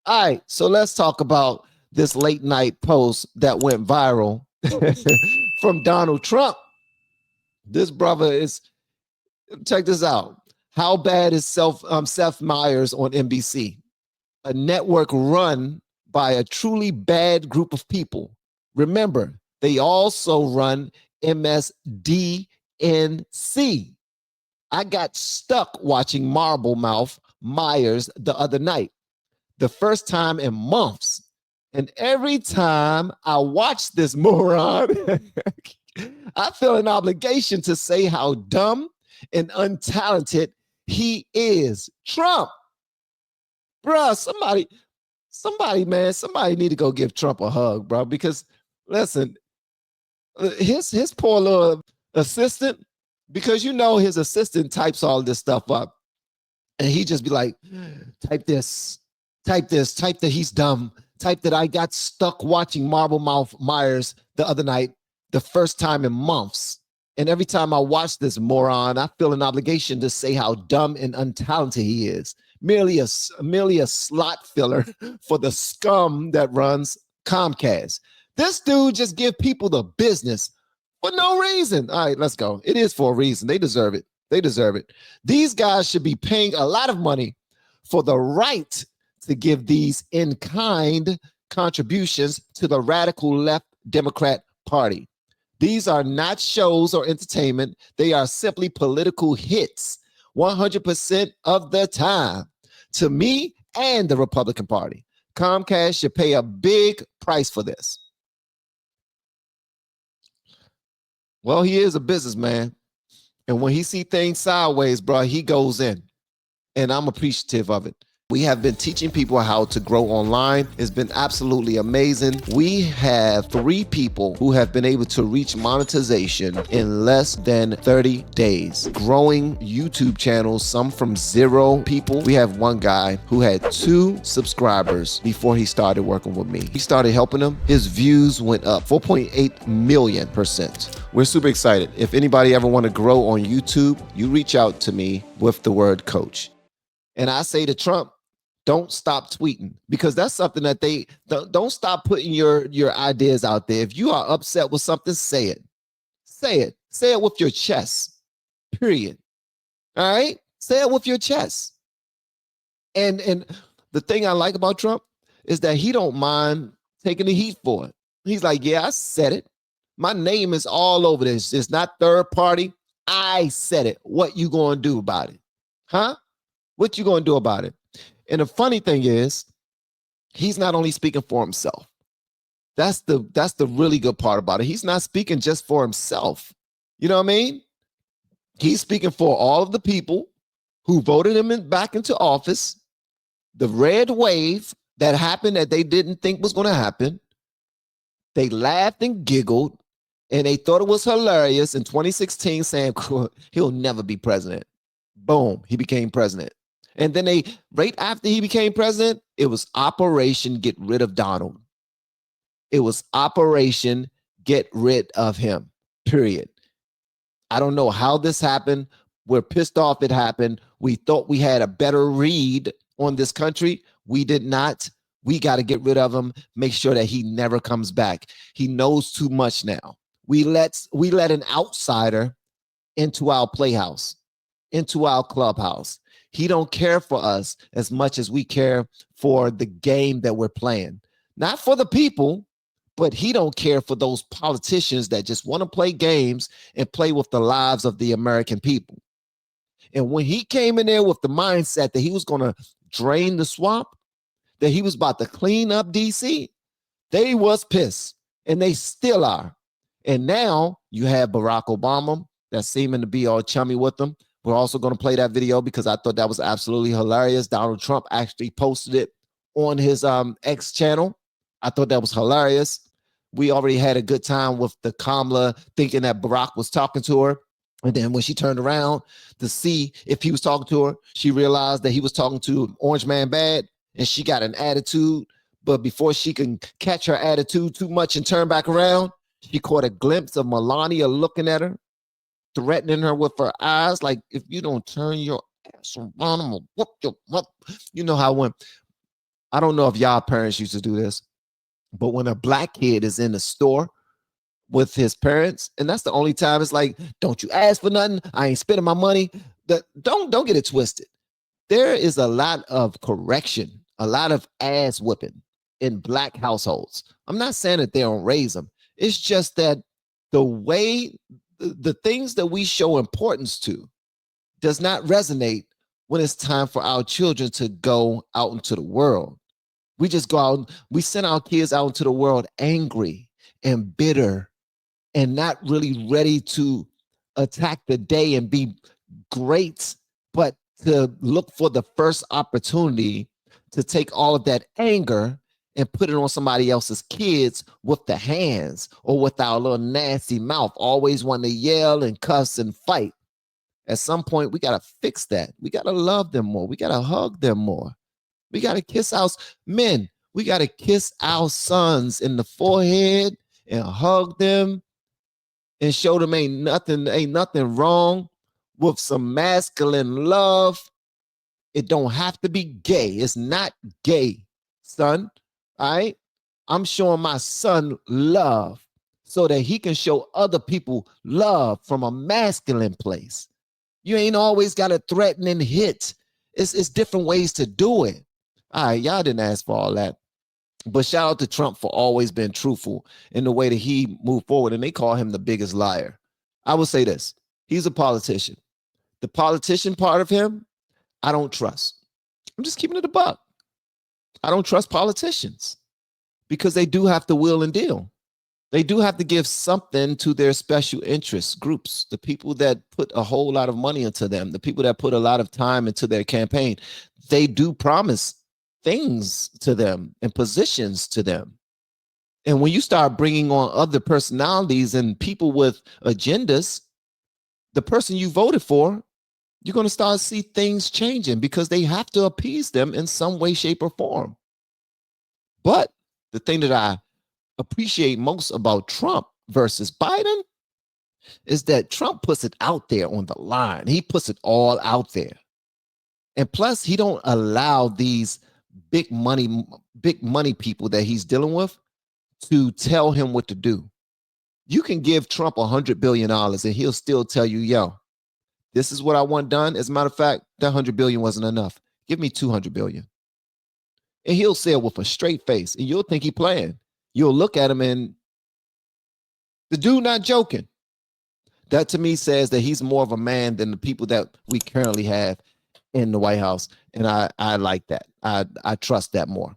All right, so let's talk about this late night post that went viral from Donald Trump. This brother is, check this out. How bad is Seth Meyers on NBC? A network run by a truly bad group of people. Remember, they also run MSDNC. I got stuck watching Marble Mouth Meyers the other night, the first time in months. And every time I watch this moron, I feel an obligation to say how dumb and untalented he is. Trump, bruh, somebody need to go give Trump a hug, bro. Because listen, his poor little assistant, because you know his assistant types all this stuff up, and he just be like, type this, type that he's dumb, type that I got stuck watching Marble Mouth Meyers the other night, the first time in months. And every time I watch this moron, I feel an obligation to say how dumb and untalented he is. Merely a slot filler for the scum that runs Comcast. This dude just give people the business for no reason. All right, let's go. It is for a reason. They deserve it. They deserve it. These guys should be paying a lot of money for the right to give these in-kind contributions to the radical left Democrat Party. These are not shows or entertainment. They are simply political hits 100% of the time. To me and the Republican Party, Comcast should pay a big price for this. Well, he is a businessman. And when he see things sideways, bro, he goes in. And I'm appreciative of it. We have been teaching people how to grow online. It's been absolutely amazing. We have 3 people who have been able to reach monetization in less than 30 days. Growing YouTube channels, some from 0 people. We have one guy who had 2 subscribers before he started working with me. He started helping him. His views went up 4.8 million%. We're super excited. If anybody ever want to grow on YouTube, you reach out to me with the word coach. And I say to Trump, don't stop tweeting, because that's something that they don't stop putting your ideas out there. If you are upset with something, say it. Say it. Say it with your chest. Period. All right? Say it with your chest. And the thing I like about Trump is that he don't mind taking the heat for it. He's like, yeah, I said it. My name is all over this. It's not third party. I said it. What you gonna do about it? Huh? What you gonna do about it? And the funny thing is, he's not only speaking for himself. That's the really good part about it. He's not speaking just for himself. You know what I mean? He's speaking for all of the people who voted him back into office, the red wave that happened that they didn't think was going to happen. They laughed and giggled, and they thought it was hilarious in 2016, saying he'll never be president. Boom, he became president. And then right after he became president, it was Operation Get Rid of Donald. It was Operation Get Rid of Him, period. I don't know how this happened. We're pissed off it happened. We thought we had a better read on this country. We did not. We got to get rid of him, make sure that he never comes back. He knows too much now. We let an outsider into our playhouse, into our clubhouse. He don't care for us as much as we care for the game that we're playing. Not for the people, but he don't care for those politicians that just want to play games and play with the lives of the American people. And when he came in there with the mindset that he was going to drain the swamp, that he was about to clean up DC, they was pissed, and they still are. And now you have Barack Obama that's seeming to be all chummy with them. We're also going to play that video because I thought that was absolutely hilarious. Donald Trump actually posted it on his X channel. I thought that was hilarious. We already had a good time with the Kamala thinking that Barack was talking to her. And then when she turned around to see if he was talking to her, she realized that he was talking to Orange Man Bad, and she got an attitude. But before she can catch her attitude too much and turn back around, she caught a glimpse of Melania looking at her, threatening her with her eyes, like, if you don't turn your ass around, I'm gonna whoop your up. You know how it went. I don't know if y'all parents used to do this, but when a black kid is in the store with his parents, and that's the only time it's like, don't you ask for nothing. I ain't spending my money. Don't get it twisted. There is a lot of correction, a lot of ass whipping in black households. I'm not saying that they don't raise them. It's just that the way the things that we show importance to does not resonate when it's time for our children to go out into the world. We just go out, we send our kids out into the world angry and bitter and not really ready to attack the day and be great, but to look for the first opportunity to take all of that anger and put it on somebody else's kids with the hands or with our little nasty mouth, always wanting to yell and cuss and fight. At some point, we got to fix that. We got to love them more. We got to hug them more. We got to kiss our men. We got to kiss our sons in the forehead and hug them and show them ain't nothing wrong with some masculine love. It don't have to be gay. It's not gay, son. All right. I'm showing my son love so that he can show other people love from a masculine place. You ain't always got to threaten and hit. It's different ways to do it. All right, y'all didn't ask for all that. But shout out to Trump for always being truthful in the way that he moved forward. And they call him the biggest liar. I will say this. He's a politician. The politician part of him, I don't trust. I'm just keeping it a buck. I don't trust politicians because they do have to wheel and deal. They do have to give something to their special interest groups, the people that put a whole lot of money into them, the people that put a lot of time into their campaign. They do promise things to them and positions to them. And when you start bringing on other personalities and people with agendas, the person you voted for, you're going to start to see things changing because they have to appease them in some way, shape, or form. But the thing that I appreciate most about Trump versus Biden is that Trump puts it out there on the line. He puts it all out there. And plus, he don't allow these big money people that he's dealing with to tell him what to do. You can give Trump $100 billion and he'll still tell you, yo, this is what I want done. As a matter of fact, that $100 billion wasn't enough. Give me $200 billion. And he'll say it with a straight face and you'll think he's playing. You'll look at him and the dude not joking. That to me says that he's more of a man than the people that we currently have in the White House. And I like that. I trust that more.